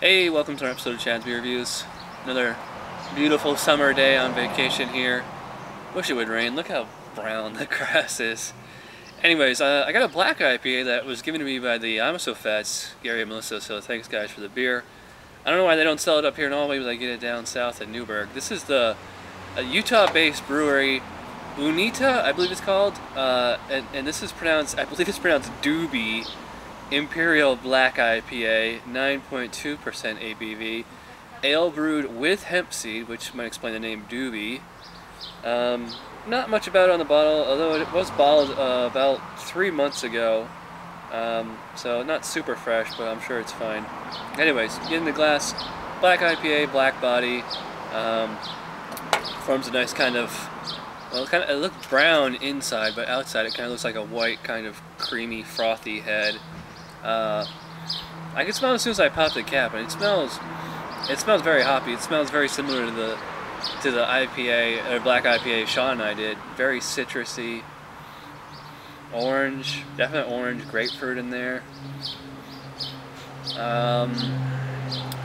Hey, welcome to our episode of Chad's Beer Reviews. Another beautiful summer day on vacation here. Wish it would rain. Look how brown the grass is. Anyways, I got a black IPA that was given to me by the 𝗲𝗄𝗡, Gary and Melissa, so thanks guys for the beer. I don't know why they don't sell it up here in Albany, but they get it down south at Newburgh. This is the Utah-based brewery, uinta, I believe it's called, and this is pronounced, I believe it's pronounced 𝗬𝗠𝗏. Imperial Black IPA, 9.2% ABV, ale brewed with hemp seed, which might explain the name 𝗬𝗠𝗏. Not much about it on the bottle, although it was bottled about 3 months ago, so not super fresh, but I'm sure it's fine. Anyways, get in the glass, black IPA, black body, forms a nice kind of, well, it looks brown inside, but outside it kind of looks like a white, kind of creamy, frothy head. I can smell it as soon as I pop the cap, and it smells very hoppy. It smells very similar to the IPA, or black IPA Sean and I did. Very citrusy, orange, definite orange, grapefruit in there.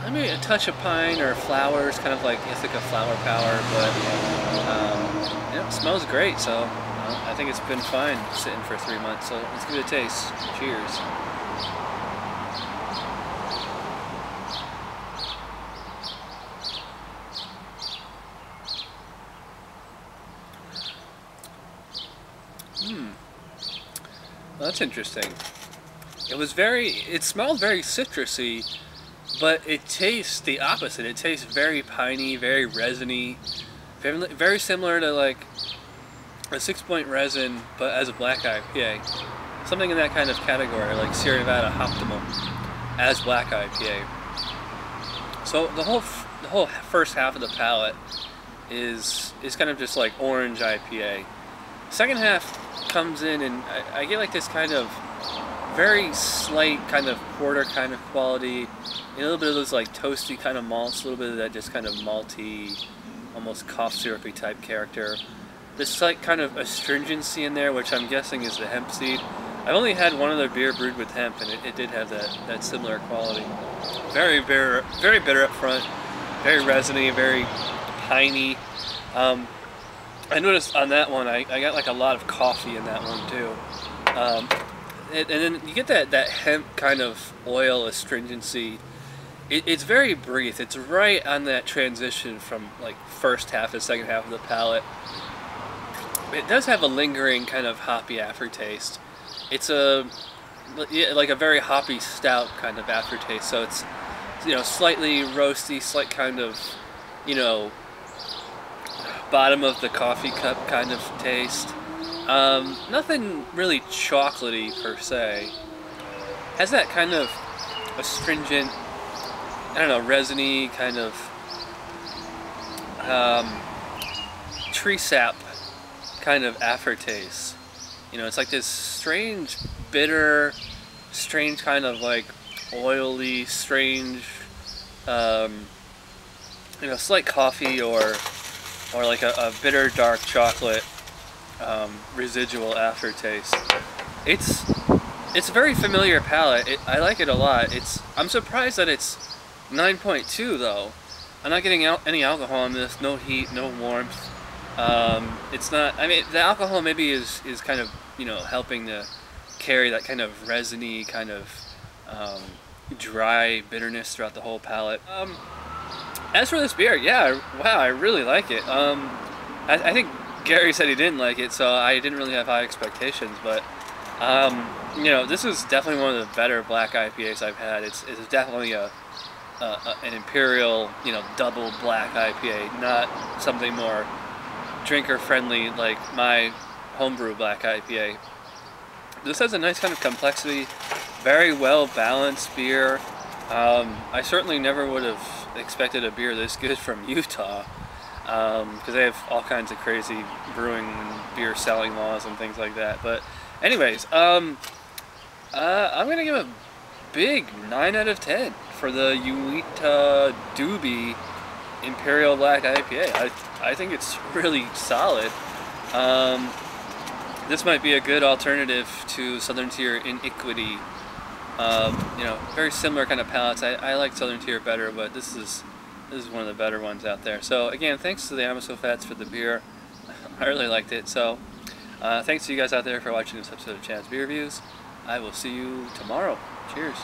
Maybe a touch of pine or flowers, kind of like it's like a flower power, but yeah, it smells great. So I think it's been fine sitting for 3 months. So let's give it a taste. Cheers. Well, that's interesting. It smelled very citrusy, but it tastes the opposite. It tastes very piney, very resiny, very similar to like a 6-point resin, but as a black IPA. Something in that kind of category, like 𝗕𝗘𝗘𝗥 as black IPA. So the whole first half of the palate is kind of just like orange IPA. Second half comes in and I get like this kind of very slight kind of porter kind of quality, a little bit of those like toasty kind of malts, a little bit of that just kind of malty, almost cough syrupy type character. This slight kind of astringency in there, which I'm guessing is the hemp seed. I've only had one other beer brewed with hemp, and it did have that similar quality. Very bitter up front, very resiny, very piney. I noticed on that one, I got like a lot of coffee in that one too. And then you get that hemp kind of oil astringency. It's very brief. It's right on that transition from like first half to second half of the palate. It does have a lingering kind of hoppy aftertaste. It's like a very hoppy stout kind of aftertaste. So it's, you know, slightly roasty, slight kind of, you know, bottom of the coffee cup kind of taste. Nothing really chocolatey per se. Has that kind of astringent, I don't know, resiny kind of tree sap kind of aftertaste. You know, it's like this strange, bitter, strange kind of like oily, strange, you know, slight coffee or like a bitter dark chocolate residual aftertaste. It's a very familiar palate. I like it a lot. I'm surprised that it's 9.2 though. I'm not getting any alcohol in this. No heat, no warmth. It's not. I mean, the alcohol maybe is kind of, you know, helping to carry that kind of resiny kind of dry bitterness throughout the whole palate. As for this beer, yeah, wow, I really like it. I think Gary said he didn't like it, so I didn't really have high expectations, but you know, this is definitely one of the better black IPAs I've had. It's definitely an Imperial, you know, double black IPA, not something more drinker friendly like my homebrew black IPA. This has a nice kind of complexity, very well balanced beer. I certainly never would have expected a beer this good from Utah, because they have all kinds of crazy brewing and beer selling laws and things like that. But anyways, I'm gonna give a big 9 out of 10 for the uinta 𝗬𝗠𝗏 Imperial Black IPA. I think it's really solid. This might be a good alternative to Southern Tier iniquity You know, very similar kind of palates. I like Southern Tier better, but this is one of the better ones out there. So again, thanks to the Amosophettes for the beer. I really liked it. So thanks to you guys out there for watching this episode of Chad's Beer Reviews. I will see you tomorrow. Cheers.